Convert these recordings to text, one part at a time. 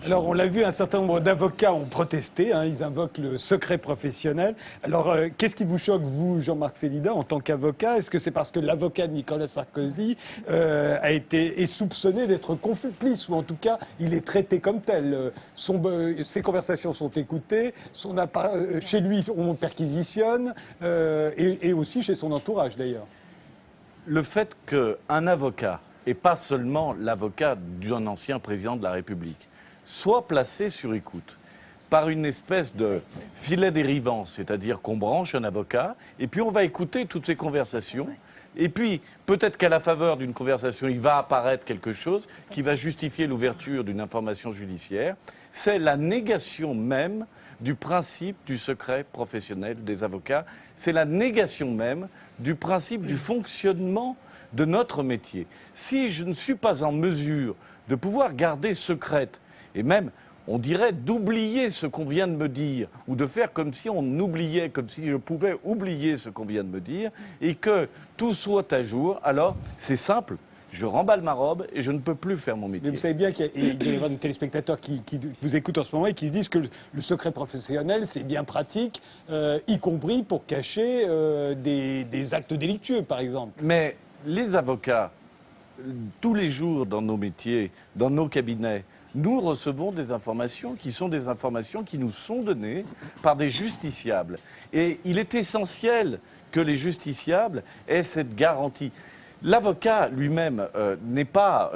Alors, on l'a vu, un certain nombre d'avocats ont protesté, hein, ils invoquent le secret professionnel. Alors, qu'est-ce qui vous choque, vous, Jean-Marc Félida, en tant qu'avocat? Est-ce que c'est parce que l'avocat de Nicolas Sarkozy est soupçonné d'être complice, ou en tout cas, il est traité comme tel? Ses conversations sont écoutées, chez lui, on perquisitionne, et aussi chez son entourage, d'ailleurs. Le fait qu'un avocat, et pas seulement l'avocat d'un ancien président de la République, soit placé sur écoute par une espèce de filet dérivant, c'est-à-dire qu'on branche un avocat, et puis on va écouter toutes ces conversations, et puis peut-être qu'à la faveur d'une conversation, il va apparaître quelque chose qui va justifier l'ouverture d'une information judiciaire. C'est la négation même du principe du secret professionnel des avocats, c'est la négation même du principe du fonctionnement de notre métier. Si je ne suis pas en mesure de pouvoir garder secrète, et même, on dirait, d'oublier ce qu'on vient de me dire, ou de faire comme si on oubliait, comme si je pouvais oublier ce qu'on vient de me dire, et que tout soit à jour, alors c'est simple. Je remballe ma robe et je ne peux plus faire mon métier. Mais vous savez bien qu'il y a des téléspectateurs qui vous écoutent en ce moment et qui se disent que le secret professionnel, c'est bien pratique, y compris pour cacher des actes délictueux, par exemple. Mais les avocats, tous les jours dans nos métiers, dans nos cabinets, nous recevons des informations qui sont des informations qui nous sont données par des justiciables. Et il est essentiel que les justiciables aient cette garantie. L'avocat lui-même n'est pas,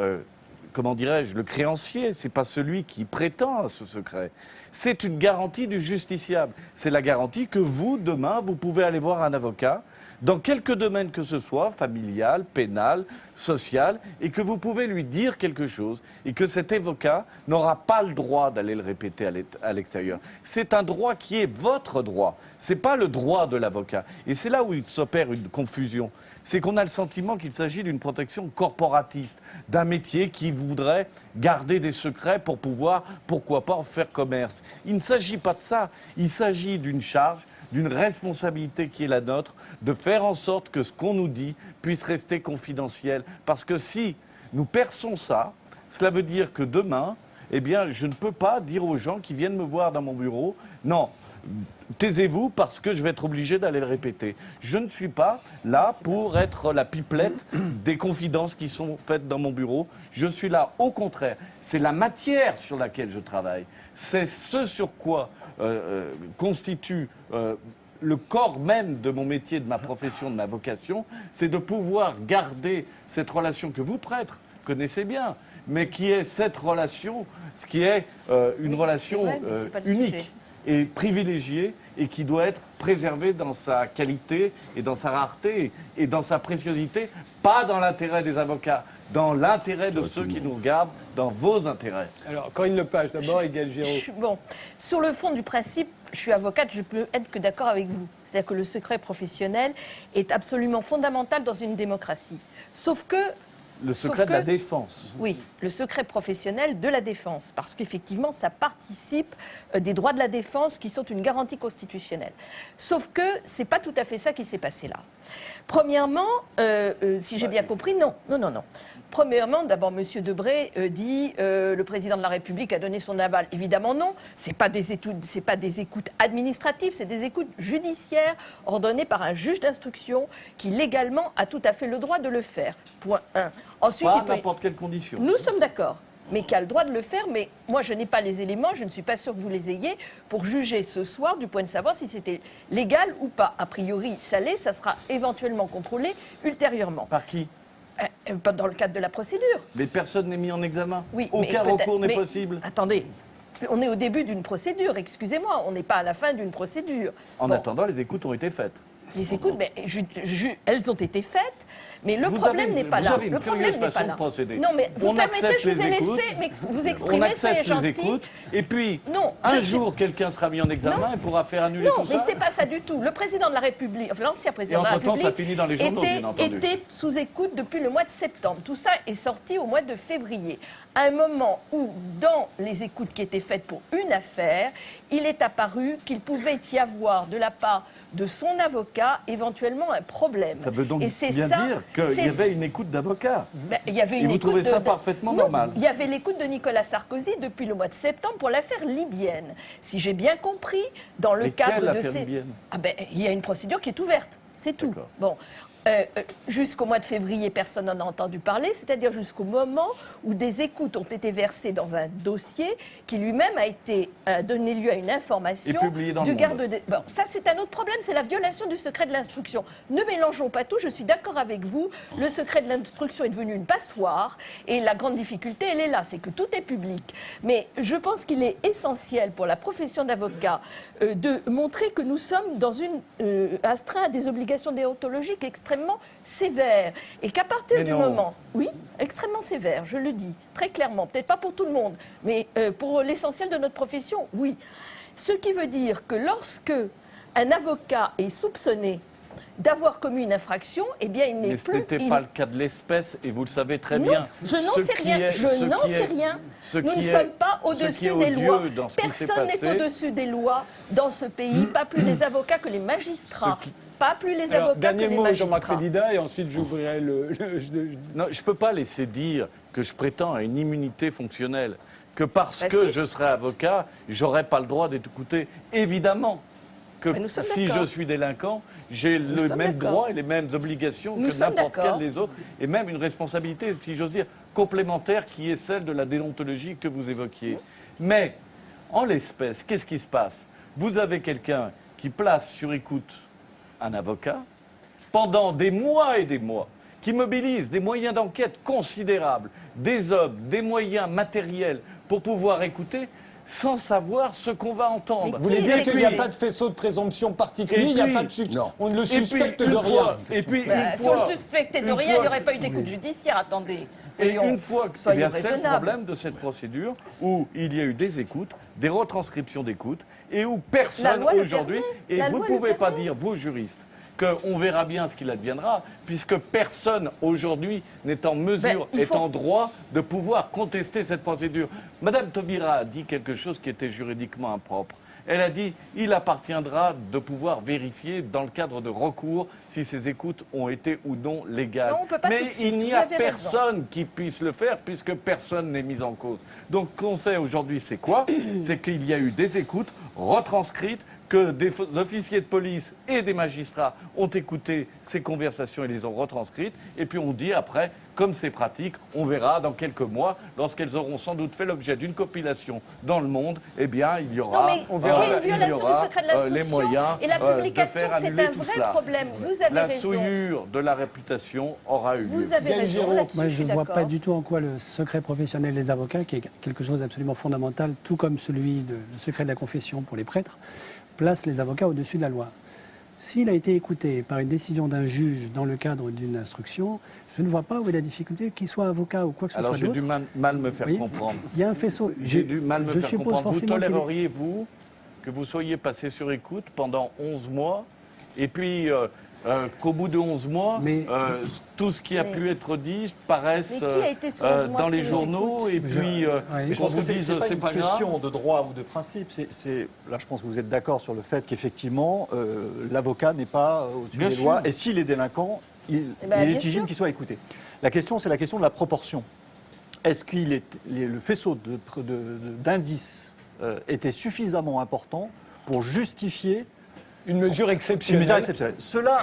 comment dirais-je, le créancier, c'est pas celui qui prétend à ce secret. C'est une garantie du justiciable. C'est la garantie que vous, demain, vous pouvez aller voir un avocat dans quelque domaine que ce soit, familial, pénal, social, et que vous pouvez lui dire quelque chose, et que cet avocat n'aura pas le droit d'aller le répéter à l'extérieur. C'est un droit qui est votre droit, c'est pas le droit de l'avocat. Et c'est là où il s'opère une confusion. C'est qu'on a le sentiment qu'il s'agit d'une protection corporatiste, d'un métier qui voudrait garder des secrets pour pouvoir, pourquoi pas, en faire commerce. Il ne s'agit pas de ça, il s'agit d'une charge, d'une responsabilité qui est la nôtre, de faire en sorte que ce qu'on nous dit puisse rester confidentiel. Parce que si nous perçons ça, cela veut dire que demain, eh bien, je ne peux pas dire aux gens qui viennent me voir dans mon bureau, non, taisez-vous parce que je vais être obligé d'aller le répéter. Je ne suis pas là pour être la pipelette des confidences qui sont faites dans mon bureau. Je suis là, au contraire, c'est la matière sur laquelle je travaille. C'est ce sur quoi constitue le corps même de mon métier, de ma profession, de ma vocation, c'est de pouvoir garder cette relation que vous, prêtres, connaissez bien, mais qui est cette relation, ce qui est une relation unique et privilégiée et qui doit être préservée dans sa qualité et dans sa rareté et dans sa préciosité, pas dans l'intérêt des avocats, dans l'intérêt de ceux qui nous regardent, dans vos intérêts. Alors, Corinne Lepage, d'abord, et Gaël Giraud. Bon, sur le fond du principe, je suis avocate, je peux être que d'accord avec vous. C'est-à-dire que le secret professionnel est absolument fondamental dans une démocratie. Sauf que... Le secret de la défense. Oui, le secret professionnel de la défense, parce qu'effectivement, ça participe des droits de la défense qui sont une garantie constitutionnelle. Sauf que c'est pas tout à fait ça qui s'est passé là. Premièrement, si j'ai bien compris, non. Premièrement, d'abord, M. Debré dit le président de la République a donné son aval. Évidemment, non. C'est pas des écoutes administratives, c'est des écoutes judiciaires ordonnées par un juge d'instruction qui, légalement, a tout à fait le droit de le faire. Point 1. Ensuite, pas n'importe quelle condition. Nous sommes d'accord. Mais qui a le droit de le faire, mais moi je n'ai pas les éléments, je ne suis pas sûre que vous les ayez, pour juger ce soir du point de savoir si c'était légal ou pas. A priori, ça l'est, ça sera éventuellement contrôlé ultérieurement. Par qui ? Dans le cadre de la procédure. Mais personne n'est mis en examen. Oui, aucun recours n'est possible. Attendez, on est au début d'une procédure, excusez-moi, on n'est pas à la fin d'une procédure. En attendant, les écoutes ont été faites. Les écoutes, mais elles ont été faites, mais le problème n'est pas là. Le problème n'est pas là. Non, mais vous permettez, je vous ai laissé vous exprimer, soyez gentil. On accepte les écoutes, et puis un jour, quelqu'un sera mis en examen et pourra faire annuler tout ça. Non, mais c'est pas ça du tout. Le président de la République, enfin l'ancien président de la République, ça finit dans les journaux, était sous écoute depuis le mois de septembre. Tout ça est sorti au mois de février. À un moment où, dans les écoutes qui étaient faites pour une affaire, il est apparu qu'il pouvait y avoir de la part de son avocat avocats éventuellement un problème. Ça veut donc Et c'est bien ça, dire qu'il y avait une écoute d'avocats. Ben, il y avait une Et vous écoute trouvez ça parfaitement normal? Il y avait l'écoute de Nicolas Sarkozy depuis le mois de septembre pour l'affaire libyenne. Si j'ai bien compris, dans le Mais cadre quelle de affaire ces... libyenne? Ah ben, il y a une procédure qui est ouverte, c'est tout. D'accord. Bon. Jusqu'au mois de février, personne n'en a entendu parler, c'est-à-dire jusqu'au moment où des écoutes ont été versées dans un dossier qui lui-même a été donné lieu à une information Et publié dans du le garde Monde. des... Bon, ça c'est un autre problème, c'est la violation du secret de l'instruction. Ne mélangeons pas tout, je suis d'accord avec vous, le secret de l'instruction est devenu une passoire et la grande difficulté elle est là, c'est que tout est public. Mais je pense qu'il est essentiel pour la profession d'avocat de montrer que nous sommes dans une astreints à des obligations déontologiques extrêmement sévères et qu'à partir Mais du non. moment, oui, extrêmement sévères, je le dis très clairement, peut-être pas pour tout le monde, mais pour l'essentiel de notre profession, oui. Ce qui veut dire que lorsque un avocat est soupçonné d'avoir commis une infraction, eh bien il n'est Mais ce plus... n'était pas le cas de l'espèce, et vous le savez très Non, bien. je n'en Ce sais qui rien. est- Je ce n'en qui sais est- rien. ce Nous qui ne est- sommes pas ce qui au-dessus est des odieux lois. dans ce qui s'est Personne n'est passé- au-dessus des lois dans ce pays, pas plus les avocats que les magistrats. Ce qui- Pas plus les Alors, avocats dernier que les mot, magistrats. Jean-Marc Félida, et ensuite j'ouvrirai Non, je ne peux pas laisser dire que je prétends à une immunité fonctionnelle, que parce Bah que si. je serai avocat, j'aurai pas le droit d'être écouté. Évidemment que Mais nous sommes si d'accord. je suis délinquant, j'ai le sommes même d'accord. droit et les mêmes obligations Nous que sommes n'importe d'accord. quel des autres, et même une responsabilité, si j'ose dire, complémentaire qui est celle de la déontologie que vous évoquiez. Mais, en l'espèce, qu'est-ce qui se passe? Vous avez quelqu'un qui place sur écoute un avocat pendant des mois et des mois, qui mobilise des moyens d'enquête considérables, des hommes, des moyens matériels pour pouvoir écouter sans savoir ce qu'on va entendre. Vous voulez Qui dire est qu'il n'y a écouté pas de faisceau de présomption particulier, Et il n'y a puis- pas de suspect. Non. On ne le Et puis, suspecte une de rien. fois- Et puis, Bah, une si on fois- le suspectait de une rien, il fois n'y aurait que- pas eu d'écoute judiciaire, attendez. Et Voyons, une fois que soyons c'est le raisonnables. problème de cette procédure où il y a eu des écoutes, des retranscriptions d'écoutes, et où La personne loi le aujourd'hui, permet. et La vous ne loi le pouvez pas permet. dire, vous juristes, qu'on verra bien ce qu'il adviendra, puisque personne aujourd'hui n'est en mesure, Ben, il faut- est en droit de pouvoir contester cette procédure. Madame Taubira a dit quelque chose qui était juridiquement impropre. Elle a dit il appartiendra de pouvoir vérifier dans le cadre de recours si ces écoutes ont été ou non légales. Non, on peut pas tout Mais de suite, il n'y vous a avez raison. personne qui puisse le faire puisque personne n'est mis en cause. Donc ce qu'on sait aujourd'hui, c'est quoi? C'est qu'il y a eu des écoutes retranscrites, que des officiers de police et des magistrats ont écouté ces conversations et les ont retranscrites. Et puis on dit après, comme c'est pratique, on verra dans quelques mois, lorsqu'elles auront sans doute fait l'objet d'une compilation dans le monde, eh bien il y Non, aura, mais il y a une violation du secret de les l'instruction moyens et la de publication, faire c'est annuler un tout vrai cela. problème. Vous avez La raison. souillure de la réputation aura eu lieu. Vous avez Gaël raison Giraud, là-dessus, Moi, je je suis ne vois d'accord. pas du tout en quoi le secret professionnel des avocats, qui est quelque chose d'absolument fondamental, tout comme celui de le secret de la confession pour les prêtres, place les avocats au-dessus de la loi. S'il a été écouté par une décision d'un juge dans le cadre d'une instruction, je ne vois pas où est la difficulté, qu'il soit avocat ou quoi que ce Alors soit j'ai d'autre. du mal me faire Oui. comprendre. Il y a un faisceau. J'ai du mal me je faire suppose comprendre. Vous forcément qu'il est- toléreriez, vous, que vous soyez passé sur écoute pendant 11 mois, et puis qu'au bout de 11 mois, Mais- tout ce qui a Mais- pu être dit paraisse Mais qui a été sur 11 mois dans les sur les journaux, et puis Oui. Je qu'on pense se que dise c'est pas c'est une pas grave. question de droit ou de principe. Là, je pense que vous êtes d'accord sur le fait qu'effectivement, l'avocat n'est pas au-dessus Bien des sûr. lois. Et s'il est délinquant, il Eh ben, est bien légitime sûr. qu'il soit écouté. La question, c'est la question de la proportion. Est-ce que le faisceau d'indices était suffisamment important pour justifier Une mesure une exceptionnelle. mesure exceptionnelle? Cela,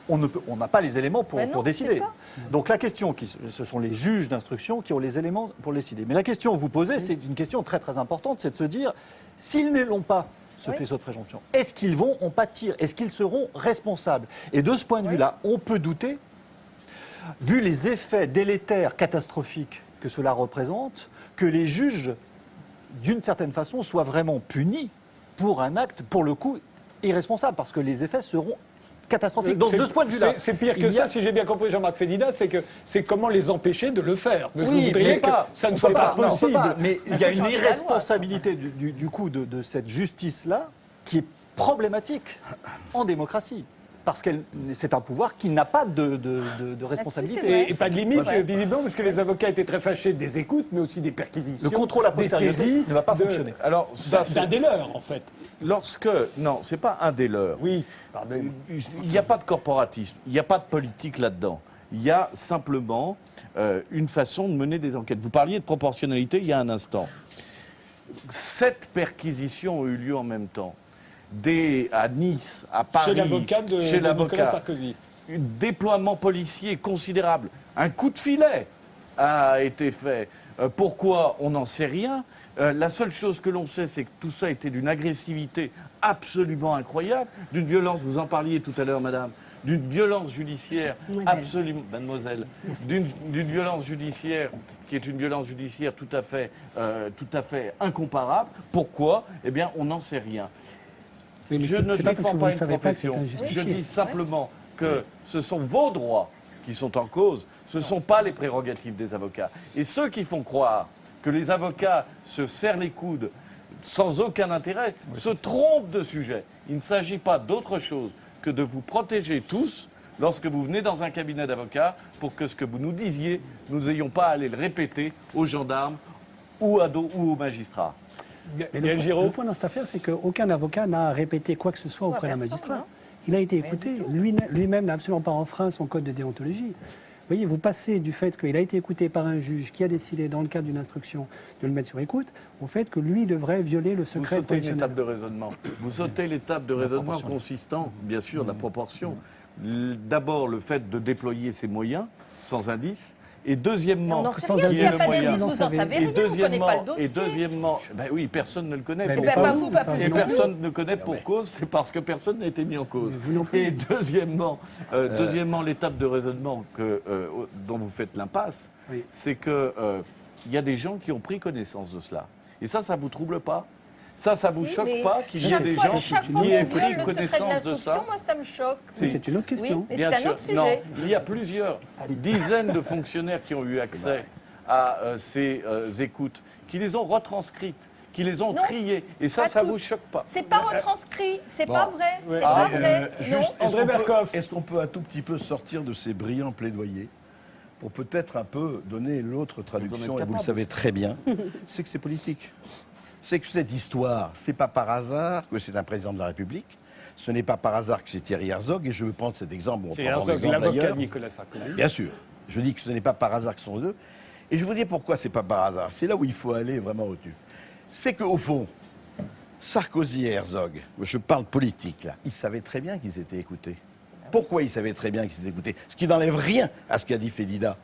on n'a pas les éléments pour, Ben non, pour on sait décider. pas. Donc la question, ce sont les juges d'instruction qui ont les éléments pour décider. Mais la question que vous posez, c'est une question très très importante, c'est de se dire, s'ils ne l'ont pas, ce Oui. faisceau de présomption, est-ce qu'ils vont en pâtir? Est-ce qu'ils seront responsables? Et de ce point de vue-là, on peut douter, vu les effets délétères, catastrophiques que cela représente, que les juges, d'une certaine façon, soient vraiment punis pour un acte, pour le coup, irresponsable, parce que les effets seront catastrophiques. Donc C'est- de ce point de vue-là, c'est pire que il y a- ça, si j'ai bien compris Jean-Marc Félida, c'est que c'est comment les empêcher de le faire. Vous Oui, voudriez mais que ça ne on soit peut pas non, on peut possible. pas. Mais il y a faut une changer la loi. irresponsabilité du coup de cette justice-là qui est problématique en démocratie. parce que c'est un pouvoir qui n'a pas de responsabilité. c'est vrai. Et pas de limite, C'est vrai. visiblement, parce que les avocats étaient très fâchés des écoutes, mais aussi des perquisitions. Le contrôle a des posteriori saisies ne va pas fonctionner. Alors, ça, c'est... D'un des leurs, en fait. Non, c'est pas un des leurs. Oui, pardon. Il n'y a pas de corporatisme, il n'y a pas de politique là-dedans. Il y a simplement une façon de mener des enquêtes. Vous parliez de proportionnalité il y a un instant. 7 perquisitions ont eu lieu en même temps. À Nice, à Paris, Chez l'avocat de Nicolas Sarkozy. Un déploiement policier considérable. Un coup de filet a été fait. Pourquoi? On n'en sait rien. La seule chose que l'on sait, c'est que tout ça était d'une agressivité absolument incroyable, d'une violence, vous en parliez tout à l'heure, madame, d'une violence judiciaire absolument, mademoiselle, d'une violence judiciaire qui est une violence judiciaire tout à fait incomparable. Pourquoi? Eh bien, on n'en sait rien. Oui, mais Je ne c'est pas parce défends que vous pas ne une savez pas que c'est profession. injustifié. Je dis simplement que ce sont vos droits qui sont en cause. Ce ne sont pas les prérogatives des avocats. Et ceux qui font croire que les avocats se serrent les coudes sans aucun intérêt se trompent de sujet. Il ne s'agit pas d'autre chose que de vous protéger tous lorsque vous venez dans un cabinet d'avocats pour que ce que vous nous disiez, nous n'ayons pas à aller le répéter aux gendarmes ou aux magistrats. Mais Gaël le Giraud. point dans cette affaire, c'est qu'aucun avocat n'a répété quoi que ce soit auprès d'un personne, magistrat. non. Il a été Rien écouté. du tout. Lui-même n'a absolument pas enfreint son code de déontologie. Vous voyez, vous passez du fait qu'il a été écouté par un juge qui a décidé, dans le cadre d'une instruction, de le mettre sur écoute, au fait que lui devrait violer le Vous secret sautez une professionnel. étape de raisonnement. Vous sautez l'étape de raisonnement consistant, bien sûr, de la proportion. D'abord, le fait de déployer ses moyens sans indice. Et deuxièmement, On n'en sait sans rien avis, s'il n'y a le pas moyen. d'indice, vous en savez Et rien, vous ne connaissez pas le dossier. et deuxièmement, ben oui, personne ne le connaît. Mais pour ben, cause. pas vous, pas plus Et que personne ne connaît pour cause, c'est parce que personne n'a été mis en cause. Vous non plus. Et deuxièmement, l'étape de raisonnement dont vous faites l'impasse, Oui. c'est que il y a des gens qui ont pris connaissance de cela. Et ça vous trouble pas? Ça vous Si, choque mais pas qu'il y ait des gens chaque fois qui qu'on aient viole pris le secret de connaissance de l'instruction, ça? moi, ça me choque. Mais c'est une autre question. Oui, mais Bien c'est un sûr. autre sujet. Non, il y a plusieurs dizaines de fonctionnaires qui ont eu accès à ces écoutes, qui les ont retranscrites, qui les ont Non, triées. Et ça pas vous toutes. choque pas? C'est pas retranscrit, c'est Bon. pas vrai, c'est Ah, pas vrai. Non. Juste, est-ce André qu'on peut- Berkoff. Est-ce qu'on peut un tout petit peu sortir de ces brillants plaidoyers pour peut-être un peu donner l'autre traduction, et vous le capable. savez très bien, c'est que c'est politique. C'est que cette histoire, c'est pas par hasard que c'est un président de la République, ce n'est pas par hasard que c'est Thierry Herzog, et je veux prendre cet exemple. C'est l'avocat de Nicolas Sarkozy. Bien sûr. Je dis que ce n'est pas par hasard que ce sont deux. Et je vous dis pourquoi c'est pas par hasard. C'est là où il faut aller vraiment au tuf. C'est qu'au fond, Sarkozy et Herzog, je parle politique là, ils savaient très bien qu'ils étaient écoutés. Pourquoi ils savaient très bien qu'ils étaient écoutés? Ce qui n'enlève rien à ce qu'a dit Félida.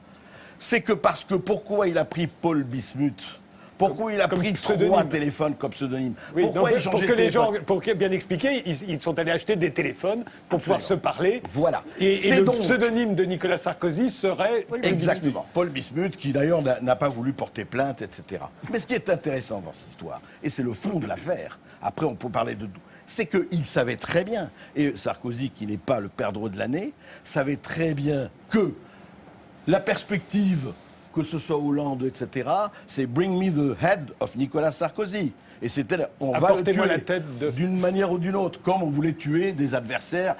C'est que pourquoi il a pris Paul Bismuth? Pourquoi il a Comme pris pseudonyme. 3 téléphones comme pseudonyme? Oui, Pourquoi donc, il pour changeait que de les gens, téléphone? pour bien expliquer, ils sont allés acheter des téléphones pour pouvoir se parler. Voilà. Et C'est le donc- pseudonyme de Nicolas Sarkozy serait Exactement. Paul Bismuth, qui d'ailleurs n'a pas voulu porter plainte, etc. Mais ce qui est intéressant dans cette histoire, et c'est le fond de l'affaire, après on peut parler de tout, c'est qu'il savait très bien, et Sarkozy, qui n'est pas le perdreau de l'année, savait très bien que la perspective, que ce soit Hollande, etc., c'est bring me the head of Nicolas Sarkozy. Et c'était, on va le Apportez-moi la tuer tête de- d'une manière ou d'une autre, comme on voulait tuer des adversaires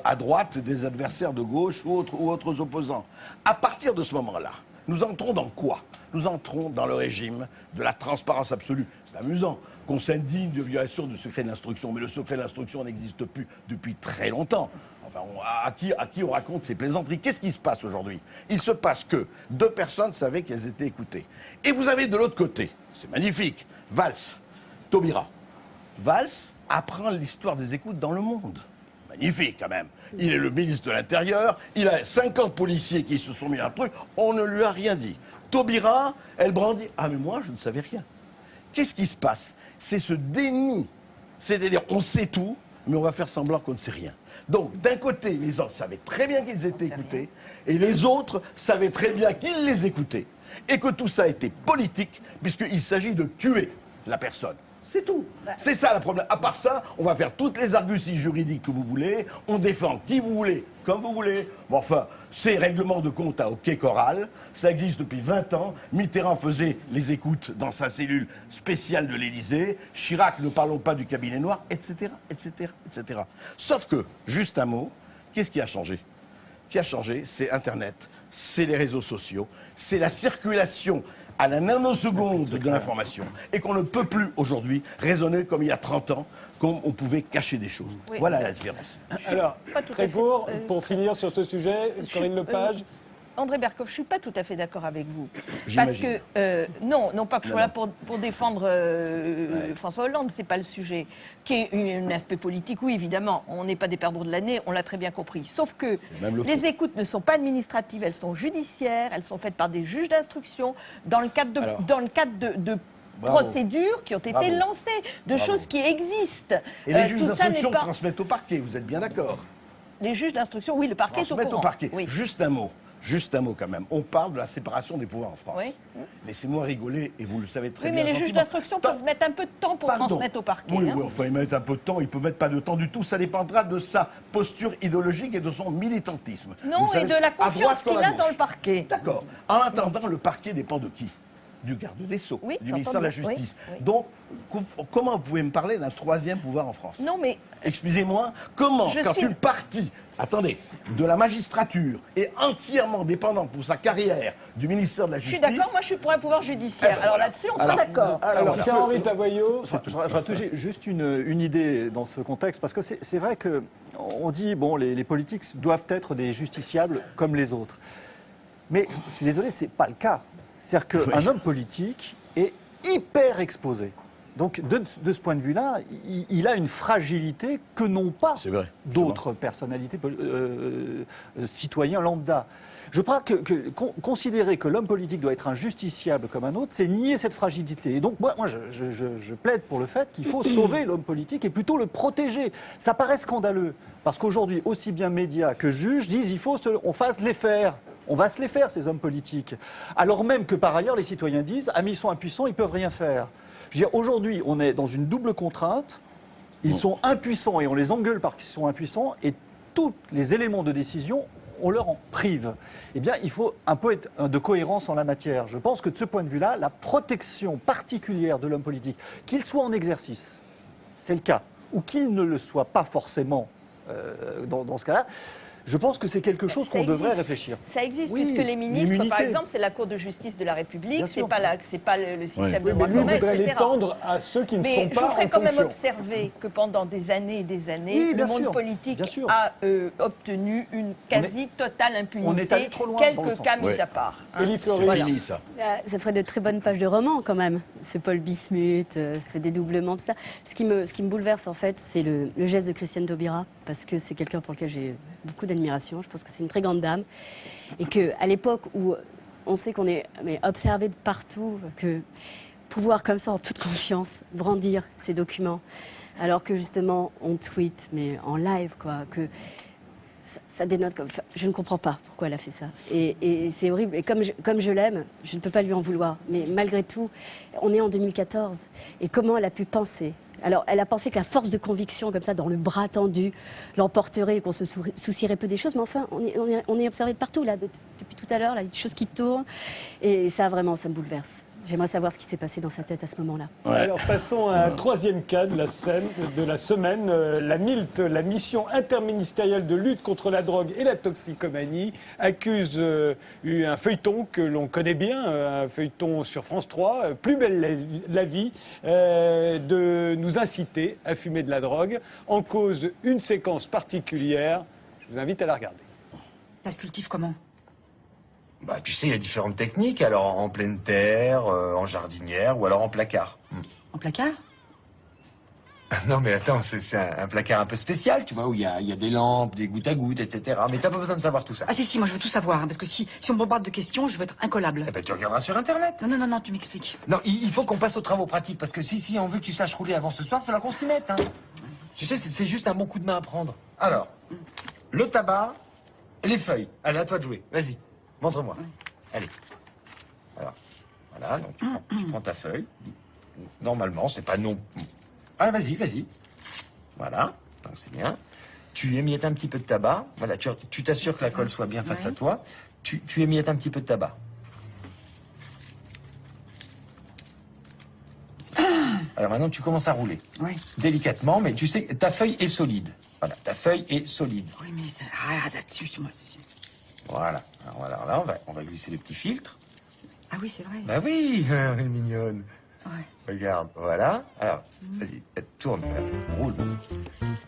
à droite, des adversaires de gauche ou autres opposants. À partir de ce moment-là, nous entrons dans quoi? Nous entrons dans le régime de la transparence absolue. C'est amusant qu'on s'indigne de violation du secret de l'instruction, mais le secret de l'instruction n'existe plus depuis très longtemps. Enfin, à qui on raconte ces plaisanteries? Qu'est-ce qui se passe aujourd'hui? Il se passe que 2 personnes savaient qu'elles étaient écoutées. Et vous avez de l'autre côté, c'est magnifique, Valls, Taubira. Valls apprend l'histoire des écoutes dans le monde. Magnifique quand même. Il est le ministre de l'Intérieur, il a 50 policiers qui se sont mis à un truc, on ne lui a rien dit. Taubira, elle brandit, ah mais moi je ne savais rien. Qu'est-ce qui se passe? C'est ce déni. C'est-à-dire, on sait tout, mais on va faire semblant qu'on ne sait rien. Donc, d'un côté, les autres savaient très bien qu'ils étaient écoutés, et les autres savaient très bien qu'ils les écoutaient, et que tout ça était politique, puisqu'il s'agit de tuer la personne. C'est tout. C'est ça le problème. À part ça, on va faire toutes les arguties juridiques que vous voulez, on défend qui vous voulez, comme vous voulez. Bon, enfin, ces règlements de compte à Quai Coral, ça existe depuis 20 ans. Mitterrand faisait les écoutes dans sa cellule spéciale de l'Élysée. Chirac, ne parlons pas du cabinet noir, etc., etc., etc. Sauf que, juste un mot, Qu'est-ce qui a changé? Ce qui a changé, c'est Internet, c'est les réseaux sociaux, c'est la circulation à la nanoseconde de l'information. Et qu'on ne peut plus aujourd'hui raisonner comme il y a 30 ans, comme on pouvait cacher des choses. Oui, voilà la différence. Alors, pas tout à très fait, court, pour finir sur ce sujet, Corinne Lepage. André Berkoff, je ne suis pas tout à fait d'accord avec vous. Parce J'imagine. que, non pas que je sois là pour défendre François Hollande, ce n'est pas le sujet. Qui est un aspect politique, oui, évidemment, on n'est pas des perdants de l'année, on l'a très bien compris. Sauf que même le les écoutes ne sont pas administratives, elles sont judiciaires, elles sont faites par des juges d'instruction, dans le cadre de Bravo. procédures qui ont été Bravo. lancées, de choses qui existent. Et les juges Tout ça n'est d'instruction pas... transmettent au parquet, vous êtes bien d'accord? Les juges d'instruction, oui, le parquet est au Transmettent courant. au parquet. Oui. Juste un mot quand même. On parle de la séparation des pouvoirs en France. Oui. Laissez-moi rigoler, et vous le savez très Oui, bien. mais les juges gentiment. d'instruction peuvent mettre un peu de temps pour Pardon. transmettre au parquet. Oui, hein. oui, enfin, ils mettent un peu de temps, ils peuvent mettre pas de temps du tout. Ça dépendra de sa posture idéologique et de son militantisme. Non, Vous et savez, de la à droite confiance comme qu'il à a dans gauche. le parquet. D'accord. En attendant, le parquet dépend de qui? Du garde des Sceaux, Oui, du ministère de la j'entends bien. Justice. Oui, oui. Donc, comment vous pouvez me parler d'un troisième pouvoir en France? Non, mais Excusez-moi, comment, Je quand suis- une partie, attendez, de la magistrature est entièrement dépendante pour sa carrière du ministère de la je suis Justice? d'accord, moi je suis pour un pouvoir judiciaire. Alors là-dessus, on sera d'accord. Alors, si Pierre-Henri Tavoyot. Je rajouterai juste une idée dans ce contexte, parce que c'est vrai que on dit, bon, les politiques doivent être des justiciables comme les autres. Mais je suis désolé, c'est pas le cas. C'est-à-dire qu'un homme politique est hyper exposé. Donc, de ce point de vue-là, il a une fragilité que n'ont pas C'est vrai, d'autres personnalités citoyens lambda. Je crois que considérer que l'homme politique doit être un justiciable comme un autre, c'est nier cette fragilité. Et donc, moi je plaide pour le fait qu'il faut sauver l'homme politique et plutôt le protéger. Ça paraît scandaleux, parce qu'aujourd'hui, aussi bien médias que juges disent il faut on fasse les faire. On va se les faire, ces hommes politiques. Alors même que, par ailleurs, les citoyens disent ah, mais ils sont impuissants, ils ne peuvent rien faire. Je veux dire, aujourd'hui, on est dans une double contrainte. Ils sont impuissants et on les engueule parce qu'ils sont impuissants, et tous les éléments de décision, on leur en prive. Eh bien, il faut un peu être de cohérence en la matière. Je pense que de ce point de vue-là, la protection particulière de l'homme politique, qu'il soit en exercice, c'est le cas, ou qu'il ne le soit pas forcément dans ce cas-là, je pense que c'est quelque chose Ça qu'on devrait existe. réfléchir. Ça existe, Oui, puisque les ministres, l'immunité. par exemple, c'est la Cour de justice de la République, Bien c'est sûr. pas le système de Mais droit lui commun, voudrait etc. l'étendre à ceux qui ne Mais sont je pas voudrais en quand même fonction. observer que pendant des années et des années, Oui, le bien monde sûr, politique bien sûr. a obtenu une quasi-totale impunité, on est allé trop loin dans le quelques sens. cas mis Ouais. à part. hein. Élie Fleury. C'est fini, ça. Ça ferait de très bonnes pages de romans quand même, ce Paul Bismuth, ce dédoublement, tout ça. Ce qui me bouleverse en fait, c'est le geste de Christiane Taubira, parce que c'est quelqu'un pour lequel j'ai beaucoup d'admiration. Je pense que c'est une très grande dame. Et qu'à l'époque où on sait qu'on est observé de partout, que pouvoir comme ça en toute confiance brandir ces documents, alors que justement on tweet, mais en live quoi, que ça dénote comme... Enfin, je ne comprends pas pourquoi elle a fait ça. Et c'est horrible. Et comme je l'aime, je ne peux pas lui en vouloir. Mais malgré tout, on est en 2014. Et comment elle a pu penser? Alors, elle a pensé que la force de conviction, comme ça, dans le bras tendu, l'emporterait et qu'on se soucierait peu des choses. Mais enfin, on est observé de partout, là, depuis tout à l'heure, là, il y a des choses qui tournent. Et ça, vraiment, ça me bouleverse. J'aimerais savoir ce qui s'est passé dans sa tête à ce moment-là. Alors passons à un troisième cas de la semaine, la MILT, la mission interministérielle de lutte contre la drogue et la toxicomanie, accuse un feuilleton que l'on connaît bien, un feuilleton sur France 3, Plus belle la vie, de nous inciter à fumer de la drogue. En cause, une séquence particulière. Je vous invite à la regarder. Ça se cultive comment? Bah, tu sais, il y a différentes techniques. Alors, en pleine terre, en jardinière ou alors en placard. En placard? Non, mais attends, c'est un placard un peu spécial, tu vois, où il y a des lampes, des gouttes à gouttes, etc. Mais t'as pas besoin de savoir tout ça. Ah si, moi je veux tout savoir, hein, parce que si on me bombarde de questions, je veux être incollable. Eh ben, tu regarderas sur Internet. Non, tu m'expliques. Non, il faut qu'on passe aux travaux pratiques, parce que si on veut que tu saches rouler avant ce soir, il faudra qu'on s'y mette, hein. Tu sais, c'est juste un bon coup de main à prendre. Alors, le tabac et les feuilles. Allez, à toi de jouer. Vas-y, montre-moi. Allez. Alors, voilà, donc tu prends ta feuille. Normalement, c'est pas non... Ah, vas-y. Voilà, donc c'est bien. Tu émiettes un petit peu de tabac. Voilà, tu t'assures que la colle soit bien face à toi. Tu émiettes un petit peu de tabac. Alors maintenant, tu commences à rouler. Oui. Délicatement, mais tu sais, ta feuille est solide. Voilà, ta feuille est solide. Oui, mais arrête là-dessus, moi. Voilà. Alors là, on va glisser le petit filtre. Ah oui, c'est vrai. Bah oui, elle est mignonne. Ouais. Regarde, voilà. Alors, vas-y, tourne, roule.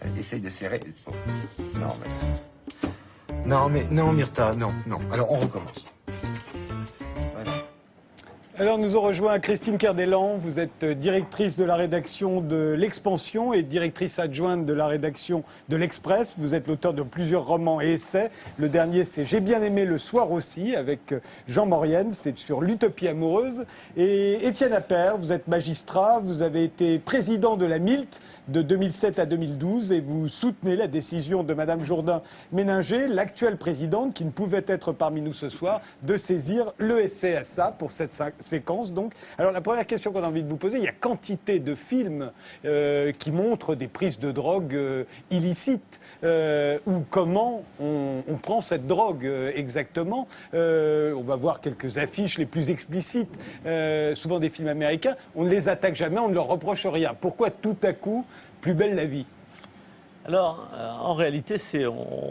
Allez, essaye de serrer. Oh. Non, Myrtha, non. Alors, on recommence. Voilà. Alors nous ont rejoint Christine Kerdelan, vous êtes directrice de la rédaction de l'Expansion et directrice adjointe de la rédaction de l'Express. Vous êtes l'auteur de plusieurs romans et essais. Le dernier c'est J'ai bien aimé le soir aussi avec Jean Maurienne, c'est sur l'utopie amoureuse. Et Étienne Appert, vous êtes magistrat, vous avez été président de la MILT de 2007 à 2012 et vous soutenez la décision de Madame Jourdain-Méninger, l'actuelle présidente qui ne pouvait être parmi nous ce soir, de saisir le SCSA pour cette séquence. Donc, alors la première question qu'on a envie de vous poser, il y a quantité de films qui montrent des prises de drogue illicites ou comment on prend cette drogue exactement. On va voir quelques affiches les plus explicites, souvent des films américains. On ne les attaque jamais, on ne leur reproche rien. Pourquoi tout à coup, Plus belle la vie? Alors, en réalité,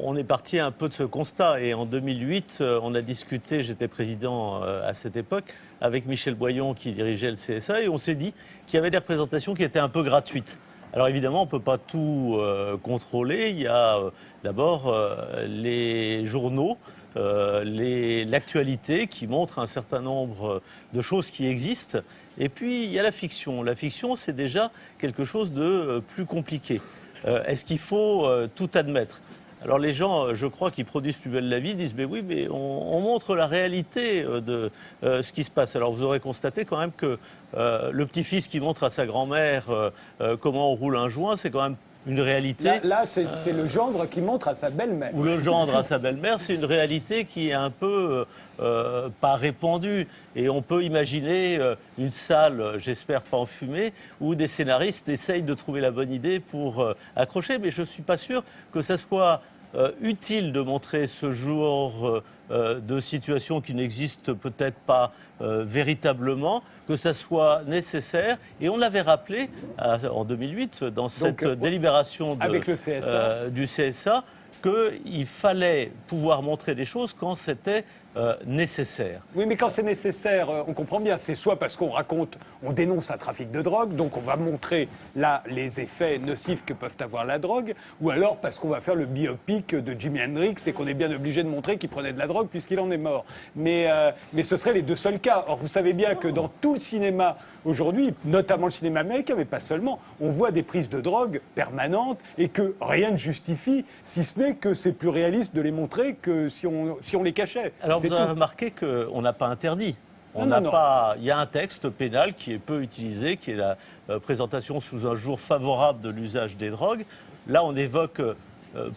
on est parti un peu de ce constat. Et en 2008, on a discuté, j'étais président à cette époque, avec Michel Boyon qui dirigeait le CSA, et on s'est dit qu'il y avait des représentations qui étaient un peu gratuites. Alors évidemment, on ne peut pas tout contrôler. Il y a d'abord les journaux, l'actualité qui montre un certain nombre de choses qui existent. Et puis, il y a la fiction. La fiction, c'est déjà quelque chose de plus compliqué. Est-ce qu'il faut tout admettre? Alors les gens, je crois, qui produisent Plus belle la vie disent mais oui, mais on montre la réalité de ce qui se passe. Alors vous aurez constaté quand même que le petit-fils qui montre à sa grand-mère comment on roule un joint, c'est quand même une réalité. Là c'est le gendre qui montre à sa belle-mère. Ou le gendre à sa belle-mère, c'est une réalité qui est un peu pas répandue. Et on peut imaginer une salle, j'espère pas enfumée, où des scénaristes essayent de trouver la bonne idée pour accrocher. Mais je ne suis pas sûr que ça soit utile de montrer ce genre de situation qui n'existe peut-être pas véritablement, que ça soit nécessaire. Et on l'avait rappelé en 2008 dans cette délibération avec le CSA. Du CSA qu'il fallait pouvoir montrer des choses quand c'était nécessaire. Oui, mais quand c'est nécessaire, on comprend bien. C'est soit parce qu'on raconte, on dénonce un trafic de drogue, donc on va montrer là les effets nocifs que peuvent avoir la drogue, ou alors parce qu'on va faire le biopic de Jimi Hendrix et qu'on est bien obligé de montrer qu'il prenait de la drogue puisqu'il en est mort. Mais ce seraient les deux seuls cas. Or, vous savez bien que dans tout le cinéma aujourd'hui, notamment le cinéma américain, mais pas seulement, on voit des prises de drogue permanentes et que rien ne justifie, si ce n'est que c'est plus réaliste de les montrer que si on les cachait. Alors vous avez remarqué qu'on n'a pas interdit. Il y a un texte pénal qui est peu utilisé, qui est la présentation sous un jour favorable de l'usage des drogues. Là, on n'évoque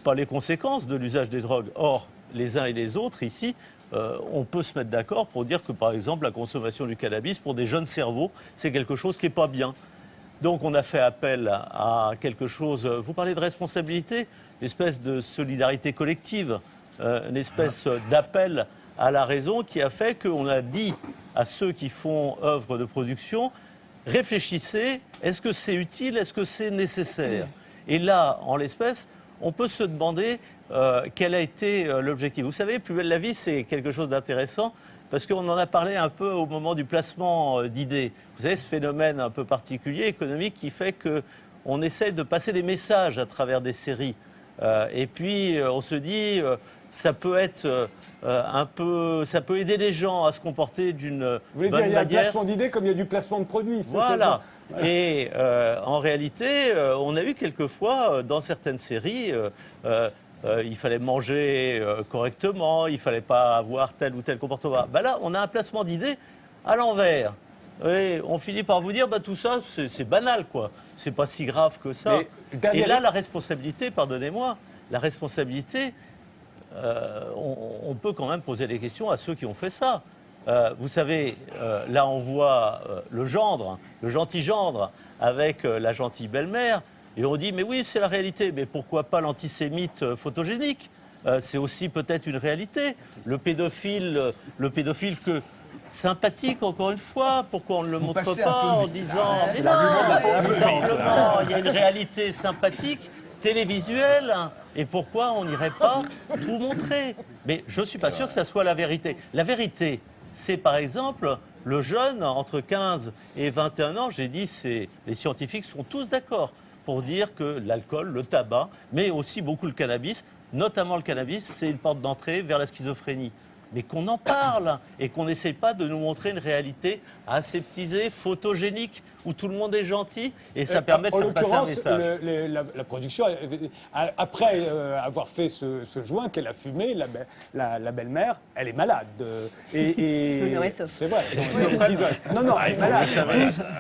pas les conséquences de l'usage des drogues. Or, les uns et les autres, ici, on peut se mettre d'accord pour dire que, par exemple, la consommation du cannabis pour des jeunes cerveaux, c'est quelque chose qui n'est pas bien. Donc, on a fait appel à quelque chose. Vous parlez de responsabilité, une espèce de solidarité collective, une espèce d'appel à la raison qui a fait qu'on a dit à ceux qui font œuvre de production, réfléchissez, est-ce que c'est utile, est-ce que c'est nécessaire? Et là, en l'espèce, on peut se demander quel a été l'objectif. Vous savez, Plus belle la vie, c'est quelque chose d'intéressant parce qu'on en a parlé un peu au moment du placement d'idées. Vous savez, ce phénomène un peu particulier, économique, qui fait qu'on essaie de passer des messages à travers des séries. Et puis, on se dit... ça peut être ça peut aider les gens à se comporter d'une bonne manière. Vous voulez dire, il y a un placement d'idées comme il y a du placement de produits. Voilà. Et en réalité, on a eu quelquefois, dans certaines séries, il fallait manger correctement, il ne fallait pas avoir tel ou tel comportement. Ben là, on a un placement d'idées à l'envers. Et on finit par vous dire, tout ça, c'est banal, quoi. C'est pas si grave que ça. Et là, la responsabilité, pardonnez-moi, la responsabilité... on peut quand même poser des questions à ceux qui ont fait ça. Vous savez, là on voit le gendre, le gentil gendre avec la gentille belle-mère, et on dit mais oui c'est la réalité, mais pourquoi pas l'antisémite photogénique? C'est aussi peut-être une réalité. Le pédophile que sympathique, encore une fois. Pourquoi on ne le montre passez un pas peu en vite. disant Ah, mais c'est non, l'argument de la mais faute. simplement, il y a une réalité sympathique, télévisuelle, et pourquoi on n'irait pas tout montrer? Mais je ne suis pas sûr que ça soit la vérité. La vérité, c'est par exemple le jeune entre 15 et 21 ans, j'ai dit, les scientifiques sont tous d'accord pour dire que l'alcool, le tabac, mais aussi beaucoup le cannabis, notamment le cannabis, c'est une porte d'entrée vers la schizophrénie. Mais qu'on en parle et qu'on n'essaye pas de nous montrer une réalité aseptisée, photogénique, où tout le monde est gentil et ça permet de faire passer un message. La production, après avoir fait ce joint qu'elle a fumé, la belle-mère, elle est malade. Ouais, sauf. C'est vrai. Non, elle est malade.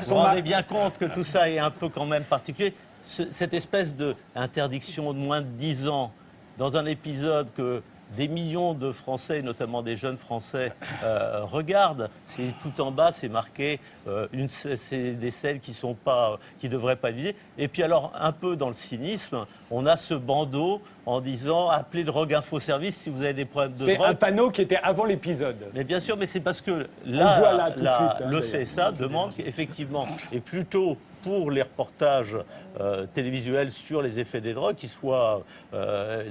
Vous vous rendez bien compte que tout ça est un peu quand même particulier. Cette espèce d'interdiction de moins de 10 ans dans un épisode que des millions de Français, notamment des jeunes Français, regardent. C'est tout en bas, c'est marqué c'est des scènes qui devraient pas viser. Et puis alors, un peu dans le cynisme, on a ce bandeau en disant appelez Drogue Info Service si vous avez des problèmes de drogue. C'est un panneau qui était avant l'épisode. Mais bien sûr, mais c'est parce que On le voit là, tout de suite, le d'ailleurs. CSA demande effectivement, et plutôt pour les reportages télévisuels sur les effets des drogues, qui soient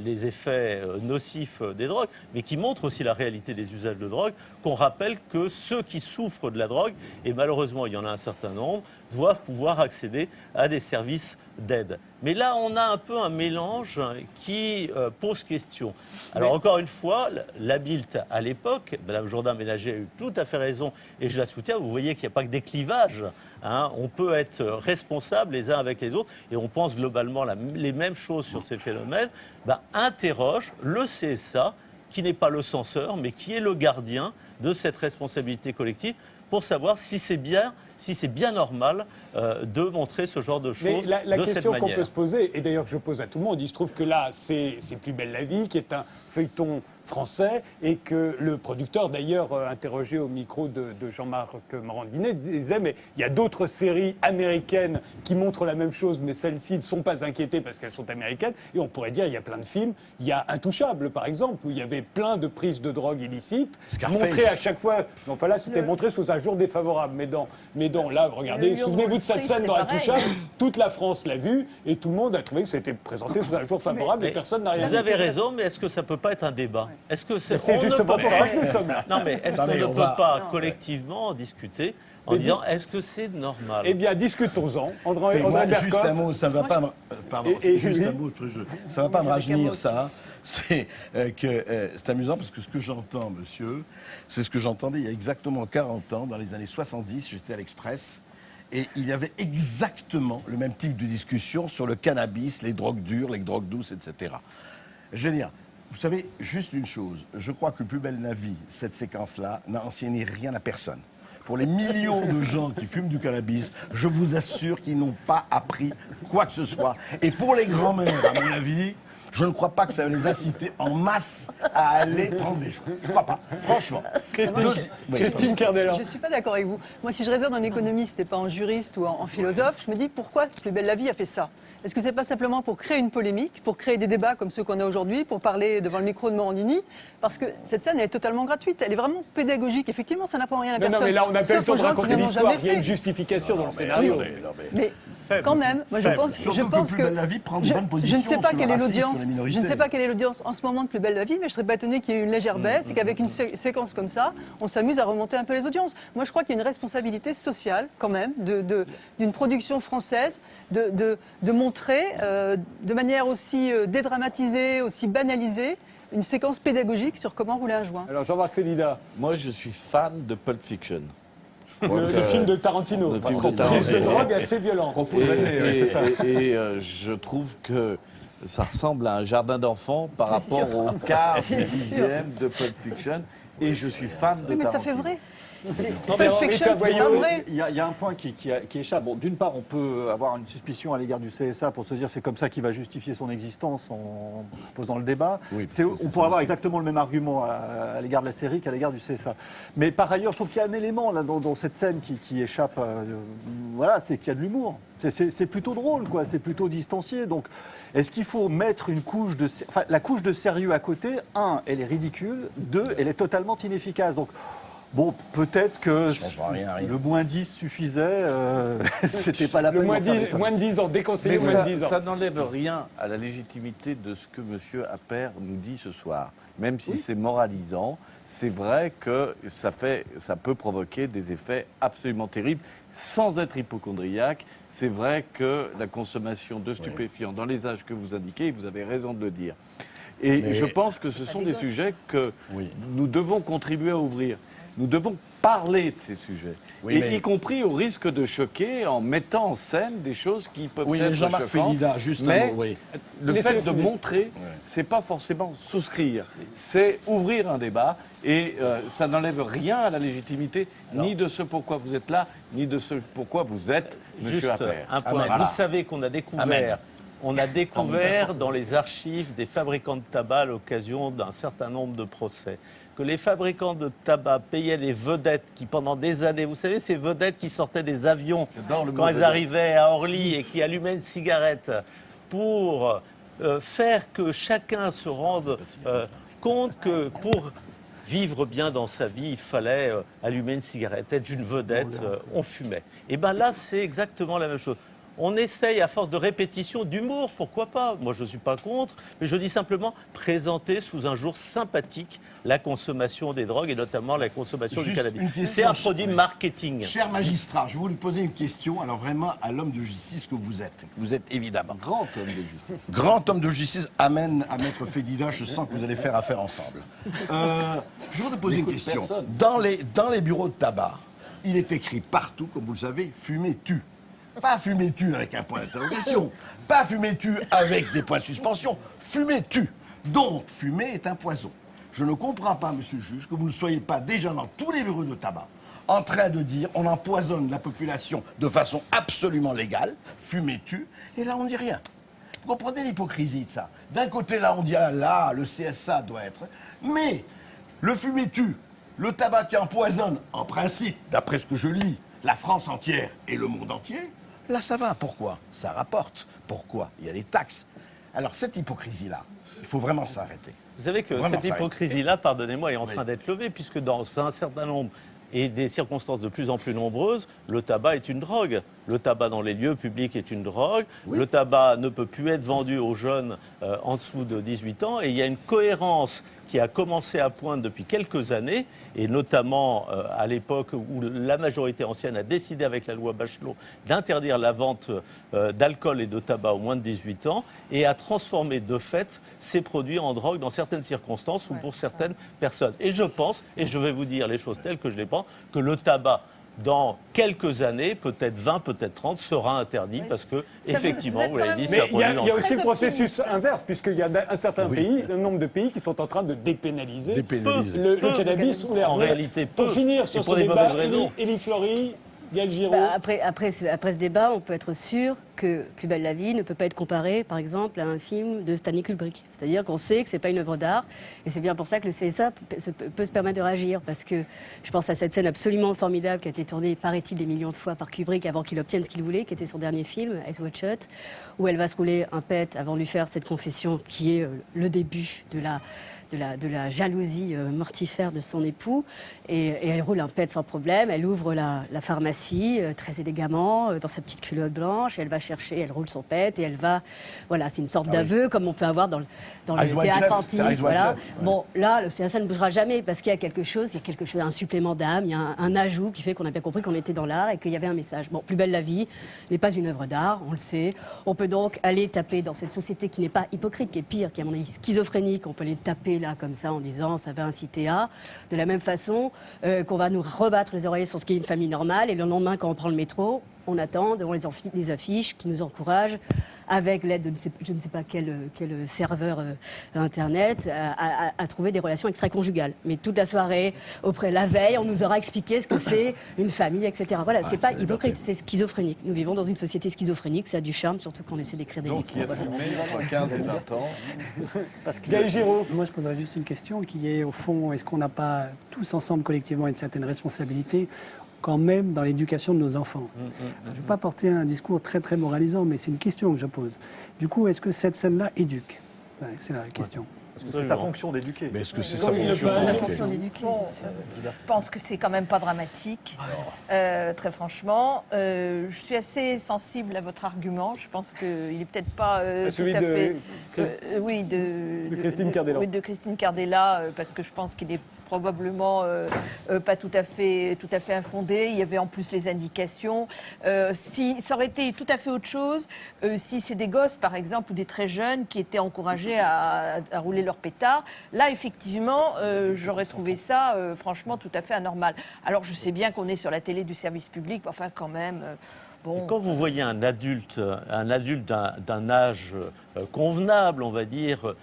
les effets nocifs des drogues, mais qui montrent aussi la réalité des usages de drogue, qu'on rappelle que ceux qui souffrent de la drogue, et malheureusement il y en a un certain nombre, doivent pouvoir accéder à des services d'aide. Mais là, on a un peu un mélange qui pose question. Alors, encore une fois, la BILT, à l'époque, Mme Jourdain-Ménager a eu tout à fait raison, et je la soutiens, vous voyez qu'il n'y a pas que des clivages. Hein, on peut être responsables les uns avec les autres, et on pense globalement les mêmes choses sur ces phénomènes, interroge le CSA, qui n'est pas le censeur, mais qui est le gardien de cette responsabilité collective, pour savoir si c'est bien normal de montrer ce genre de choses. Mais la de cette question qu'on manière. peut se poser, et d'ailleurs que je pose à tout le monde, il se trouve que là, c'est Plus belle la vie, qui est un feuilleton français, et que le producteur, d'ailleurs, interrogé au micro de Jean-Marc Morandini, disait, mais il y a d'autres séries américaines qui montrent la même chose, mais celles-ci ne sont pas inquiétées parce qu'elles sont américaines, et on pourrait dire, il y a plein de films, il y a Intouchable, par exemple, où il y avait plein de prises de drogue illicites, montrées à chaque fois, enfin là, c'était montré sous un jour défavorable, mais dans là, regardez, souvenez-vous de cette scène dans Intouchable, toute la France l'a vue, et tout le monde a trouvé que c'était présenté sous un jour favorable, et personne n'a rien dit. Vous avez raison, mais est-ce que ça ne peut pas être un débat? Est-ce que C'est on ne justement peut pour pas- ça que nous sommes là. Non, mais est-ce qu'on ne peut pas collectivement en discuter en disant est-ce que c'est normal? Eh bien, discutons-en. André Moi, juste Berkoff. un mot, ça ne va pas me... Pardon, Et juste oui. un mot, ça ne va pas me rajeunir, ça. C'est c'est amusant parce que ce que j'entends, monsieur, c'est ce que j'entendais il y a exactement 40 ans, dans les années 70, j'étais à l'Express, et il y avait exactement le même type de discussion sur le cannabis, les drogues dures, les drogues douces, etc. Je veux dire, vous savez, juste une chose, je crois que Plus belle la vie, cette séquence-là, n'a enseigné rien à personne. Pour les millions de gens qui fument du cannabis, je vous assure qu'ils n'ont pas appris quoi que ce soit. Et pour les grands-mères, à mon avis, je ne crois pas que ça les inciter en masse à aller prendre des choses. Je ne crois pas, franchement. Christine Cardellan. Je ne suis pas d'accord avec vous. Moi, si je raisonne en économiste et pas en juriste ou en philosophe, je me dis pourquoi Plus belle la vie a fait ça? Est-ce que c'est pas simplement pour créer une polémique, pour créer des débats comme ceux qu'on a aujourd'hui, pour parler devant le micro de Morandini? Parce que cette scène elle est totalement gratuite, elle est vraiment pédagogique. Effectivement, ça n'apprend rien à personne. Non, mais là, on n'a pas le Sauf temps aux de gens qui raconter n'en ont l'histoire. jamais Il y a une fait. justification dans le scénario. Mais quand même, moi je pense Surtout que Plus belle la vie prend de bonnes je ne positions sais pas sur quelle le est racisme, l'audience. sur les Je minorités. ne sais pas quelle est l'audience en ce moment de Plus belle la vie, mais je serais pas étonné qu'il y ait une légère baisse et qu'avec une séquence comme ça, on s'amuse à remonter un peu les audiences. Moi, je crois qu'il y a une responsabilité sociale quand même d'une production française de montrer de manière aussi dédramatisée, aussi banalisée, une séquence pédagogique sur comment rouler un joint. Alors, Jean-Marc Félida, Moi, je suis fan de Pulp Fiction. le film de Tarantino. le Parce film qu'on de prise de Tarantino. drogue assez violente. Je trouve que ça ressemble à un jardin d'enfants par rapport sûr. au quart C'est du sûr. dixième de Pulp Fiction. Et je suis fan de Oui, mais ça Tarantino. fait vrai. Non, mais Pulp Fiction, Rita c'est Boyo, pas vrai. Il y a un point qui échappe. Bon, d'une part, on peut avoir une suspicion à l'égard du CSA pour se dire c'est comme ça qu'il va justifier son existence en posant le débat. Oui, On c'est ça pourrait avoir aussi. exactement le même argument à l'égard de la série qu'à l'égard du CSA. Mais par ailleurs, je trouve qu'il y a un élément là, dans cette scène qui échappe. Voilà, c'est qu'il y a de l'humour. C'est plutôt drôle, quoi. C'est plutôt distancié. Donc, est-ce qu'il faut mettre une couche la couche de sérieux à côté? Un, elle est ridicule. Deux, elle est totalement inefficace. Donc, Bon, peut-être que Ça change rien. le moins 10 suffisait, c'était pas la Le peine. moins, d'en faire 10, des tonnes. moins de 10 ans, déconseillé Mais moins de 10 ans. ça n'enlève rien à la légitimité de ce que M. Appert nous dit ce soir. Même si c'est moralisant, c'est vrai que ça peut provoquer des effets absolument terribles. Sans être hypochondriaque, c'est vrai que la consommation de stupéfiants dans les âges que vous indiquez, vous avez raison de le dire. Et Mais- je pense que ce sont des sujets que Oui. nous devons contribuer à ouvrir. Nous devons parler de ces sujets, Oui, mais- y compris au risque de choquer en mettant en scène des choses qui peuvent Oui, mais être Jean-Marc choquantes. Félida, juste un mais mot, oui. le Laissez-le fait de finir. montrer, c'est pas forcément souscrire, c'est ouvrir un débat et ça n'enlève rien à la légitimité ni de ce pourquoi vous êtes là, ni de ce pourquoi vous êtes Monsieur Juste Appert. un point. Amen. Vous savez qu'on a découvert, dans les archives des fabricants de tabac à l'occasion d'un certain nombre de procès que les fabricants de tabac payaient les vedettes qui, pendant des années, vous savez, ces vedettes qui sortaient des avions J'adore le mot quand elles vedette. arrivaient à Orly et qui allumaient une cigarette pour faire que chacun se rende compte que pour vivre bien dans sa vie, il fallait allumer une cigarette, être une vedette, on fumait. Et bien là, c'est exactement la même chose. On essaye, à force de répétition, d'humour, pourquoi pas? Moi, je ne suis pas contre, mais je dis simplement présenter sous un jour sympathique la consommation des drogues et notamment la consommation du Juste cannabis. une question, C'est un produit marketing. Cher magistrat, je vais vous poser une question, alors vraiment à l'homme de justice que vous êtes. Vous êtes évidemment. Grand homme de justice. Grand homme de justice, amène à Maître Félida, je sens que vous allez faire affaire ensemble. Je voudrais poser une N'écoute question. personne. Dans les bureaux de tabac, il est écrit partout, comme vous le savez, fumer tue. Pas fumer tue avec un point d'interrogation, pas fumer tue avec des points de suspension, fumer tue. Donc, fumer est un poison. Je ne comprends pas, monsieur le juge, que vous ne soyez pas déjà dans tous les bureaux de tabac en train de dire on empoisonne la population de façon absolument légale, fumer tue, et là on ne dit rien. Vous comprenez l'hypocrisie de ça? D'un côté, là, on dit, ah là, le CSA doit être... Mais le fumer tue, le tabac qui empoisonne, en principe, d'après ce que je lis, la France entière et le monde entier, là, ça va. Pourquoi? Ça rapporte. Pourquoi? Il y a des taxes. Alors, cette hypocrisie-là, il faut vraiment s'arrêter. Vous savez que Vraiment, cette ça hypocrisie-là, pardonnez-moi, est en Oui. train d'être levée, puisque dans un certain nombre et des circonstances de plus en plus nombreuses, le tabac est une drogue. Le tabac dans les lieux publics est une drogue. Oui. Le tabac ne peut plus être vendu aux jeunes en dessous de 18 ans. Et il y a une cohérence qui a commencé à poindre depuis quelques années, et notamment à l'époque où la majorité ancienne a décidé avec la loi Bachelot d'interdire la vente d'alcool et de tabac aux moins de 18 ans, et a transformé de fait ces produits en drogue dans certaines circonstances ou pour certaines personnes. Et je pense, et je vais vous dire les choses telles que je les pense, que le tabac, dans quelques années, peut-être 20, peut-être 30, sera interdit Oui, parce que, vous effectivement, êtes vous quand l'avez même- dit, Mais c'est un il y a, produit il y a aussi Très le processus optimiste. inverse, puisqu'il y a un certain pays, un nombre de pays qui sont en train de dépénaliser, Dépénaliser. le Peu. cannabis ou l'herbe. En réalité, peu. Pour finir Et sur pour ce des débat, mauvaises raisons. Élie Fleury, Gaël Giraud. Bah, après ce débat, on peut être sûr que Plus belle la vie ne peut pas être comparé, par exemple, à un film de Stanley Kubrick. C'est-à-dire qu'on sait que c'est pas une œuvre d'art, et c'est bien pour ça que le CSA peut se permettre de réagir, parce que je pense à cette scène absolument formidable qui a été tournée, paraît-il, des millions de fois par Kubrick avant qu'il obtienne ce qu'il voulait, qui était son dernier film, Eyes Wide Shut, où elle va se rouler un pet avant de lui faire cette confession qui est le début de la jalousie mortifère de son époux, et elle roule un pet sans problème, elle ouvre la pharmacie très élégamment, dans sa petite culotte blanche, et elle va chercher, elle roule son pet, et elle va, voilà, c'est une sorte d'aveu comme on peut avoir dans Eyes le Wide théâtre Shut, antique, c'est Eyes Wide voilà. Shut, ouais. Bon, là, le CSA ne bougera jamais, parce qu'il y a quelque chose, un supplément d'âme, il y a un ajout qui fait qu'on a bien compris qu'on était dans l'art et qu'il y avait un message. Bon, Plus belle la vie n'est pas une œuvre d'art, on le sait. On peut donc aller taper dans cette société qui n'est pas hypocrite, qui est pire, qui est à mon avis schizophrénique, on peut les taper là comme ça en disant ça va inciter à, de la même façon qu'on va nous rebattre les oreilles sur ce qui est une famille normale, et le lendemain quand on prend le métro, on attend devant les affiches qui nous encouragent, avec l'aide de je ne sais pas quel serveur internet, à trouver des relations extra-conjugales. Mais toute la soirée, la veille, on nous aura expliqué ce que c'est une famille, etc. Voilà, c'est pas hypocrite, c'est schizophrénique. Nous vivons dans une société schizophrénique, ça a du charme, surtout quand on essaie d'écrire des Donc il livres. a fumé entre 15 et 20 ans. Gaël Giraud. Moi, je poserais juste une question qui est, au fond, est-ce qu'on n'a pas tous ensemble, collectivement, une certaine responsabilité quand même dans l'éducation de nos enfants? Je ne veux pas porter un discours très, très moralisant, mais c'est une question que je pose. Du coup, est-ce que cette scène-là éduque? Ouais, c'est la question. C'est sa fonction d'éduquer. Mais est-ce que c'est Comme sa il le fonction passe. C'est la d'éduquer fonction d'éduquer. Bon, je pense que c'est quand même pas dramatique, très franchement. Je suis assez sensible à votre argument. Je pense qu'il est peut-être pas tout celui à de fait... Chri- de Christine Cardella. Oui, de Christine Cardella, parce que je pense qu'il est probablement pas tout à fait infondé. Il y avait en plus les indications. Si ça aurait été tout à fait autre chose, si c'est des gosses, par exemple, ou des très jeunes qui étaient encouragés à rouler leur pétard, là, effectivement, j'aurais trouvé ça, franchement, tout à fait anormal. Alors, je sais bien qu'on est sur la télé du service public, mais enfin, quand même... bon. Et quand vous voyez un adulte d'un âge convenable, on va dire,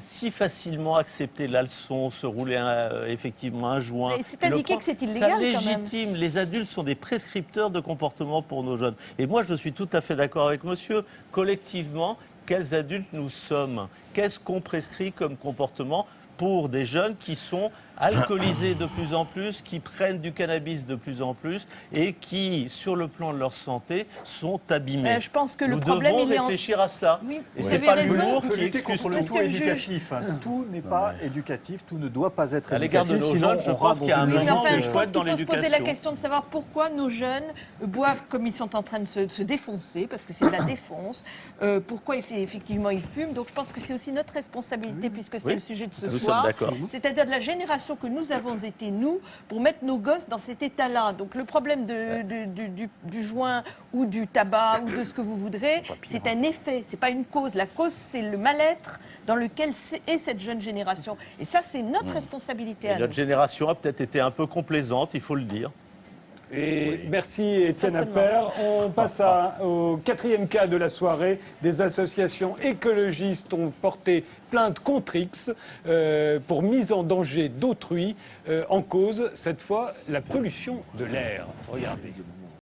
si facilement accepter la leçon, se rouler effectivement un joint. Mais c'est indiqué que c'est illégal, ça quand même. légitime. Les adultes sont des prescripteurs de comportement pour nos jeunes. Et moi, je suis tout à fait d'accord avec monsieur. Collectivement, quels adultes nous sommes? Qu'est-ce qu'on prescrit comme comportement pour des jeunes qui sont alcoolisés de plus en plus, qui prennent du cannabis de plus en plus et qui, sur le plan de leur santé, sont abîmés. Je pense que le Nous problème, devons il est en... réfléchir à cela. Oui, Et vous c'est avez pas le raison. lourd On peut qui lutter excuse contre le tout. tout Monsieur le juge. éducatif. Tout n'est pas éducatif, tout ne doit pas être À l'égard éducatif. de nos sinon jeunes, je on pense rate qu'il y a dans un une Oui, mais moment enfin, que je je pense souhaite dans qu'il faut se poser la l'éducation. question de savoir pourquoi nos jeunes boivent comme ils sont en train de se défoncer, parce que c'est de la défonce. Pourquoi effectivement ils fument. Donc je pense que c'est aussi notre responsabilité, puisque c'est Oui, le sujet de ce nous sommes soir. d'accord. C'est-à-dire de la génération que nous avons été, nous, pour mettre nos gosses dans cet état-là. Donc le problème du joint ou du tabac ou de ce que vous voudrez, c'est un effet, c'est pas une cause. La cause, c'est le mal-être dans lequel est cette jeune génération. Et ça, c'est notre responsabilité Et à nous. notre génération a peut-être été un peu complaisante, il faut le dire. Et merci Étienne Ça seulement. Appert. On passe au 4e cas de la soirée. Des associations écologistes ont porté plainte contre X pour mise en danger d'autrui. En cause, cette fois, la pollution de l'air. Regardez.